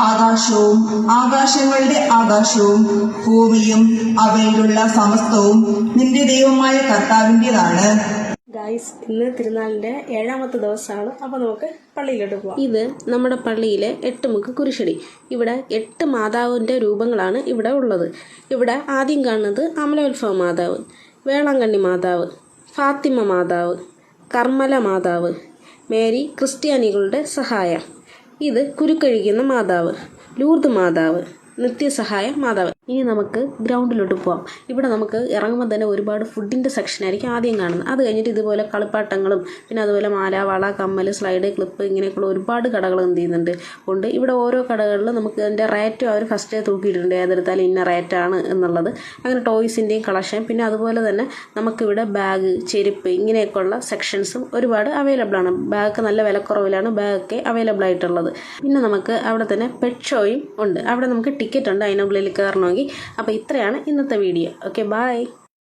ആകാശവും ആകാശങ്ങളുടെ ആകാശവും ഭൂമിയും അവയിലുള്ള സമസ്തവും നിന്റെ ദൈവമായ കർത്താവിൻ്റെതാണ്. ഗായ്സ്, ഇന്ന് തിരുനാളിൻ്റെ 7ാമത്തെ ദിവസമാണ്. അപ്പോൾ നമുക്ക് പള്ളിയിലോട്ട് പോകാം. ഇത് നമ്മുടെ പള്ളിയിലെ 8 മുക്ക് കുരിശടി. ഇവിടെ 8 മാതാവിൻ്റെ രൂപങ്ങളാണ് ഇവിടെ ഉള്ളത്. ഇവിടെ ആദ്യം കാണുന്നത് അമലോത്ഭവ മാതാവ്, വേളാങ്കണ്ണി മാതാവ്, ഫാത്തിമ മാതാവ്, കർമ്മല മാതാവ്, മേരി ക്രിസ്ത്യാനികളുടെ സഹായം. ഇത് കുരുക്കഴിക്കുന്ന മാതാവ്, ലൂർദ് മാതാവ്, നിത്യസഹായ മാതാവ്. ഇനി നമുക്ക് ഗ്രൗണ്ടിലോട്ട് പോകാം. ഇവിടെ നമുക്ക് ഇറങ്ങുമ്പോൾ തന്നെ ഒരുപാട് ഫുഡിൻ്റെ സെക്ഷനായിരിക്കും ആദ്യം കാണുന്നത്. അത് കഴിഞ്ഞിട്ട് ഇതുപോലെ കളിപ്പാട്ടങ്ങളും പിന്നെ അതുപോലെ മാല, വള, കമ്മൽ, സ്ലൈഡ്, ക്ലിപ്പ് ഇങ്ങനെയൊക്കെയുള്ള ഒരുപാട് കടകൾ എന്ത് ചെയ്യുന്നുണ്ട് ഉണ്ട്. ഇവിടെ ഓരോ കടകളിലും നമുക്ക് അതിൻ്റെ റേറ്റും അവർ ഫസ്റ്റേ തൂക്കിയിട്ടുണ്ട്, ഏതെടുത്താലും ഇന്ന റേറ്റാണ് എന്നുള്ളത്. അങ്ങനെ ടോയ്സിൻ്റെയും കളക്ഷൻ, പിന്നെ അതുപോലെ തന്നെ നമുക്കിവിടെ ബാഗ്, ചെരുപ്പ് ഇങ്ങനെയൊക്കെയുള്ള സെക്ഷൻസും ഒരുപാട് അവൈലബിൾ ആണ്. ബാഗ് നല്ല വിലക്കുറവിലാണ് ബാഗൊക്കെ അവൈലബിൾ ആയിട്ടുള്ളത്. പിന്നെ നമുക്ക് അവിടെ തന്നെ പെറ്റ് ഷോയും ഉണ്ട്. അവിടെ നമുക്ക് ടിക്കറ്റ് ഉണ്ട് അതിനുള്ളിൽ കയറണമെങ്കിൽ. അപ്പോൾ ഇത്രയാണ് ഇന്നത്തെ വീഡിയോ. Okay, by.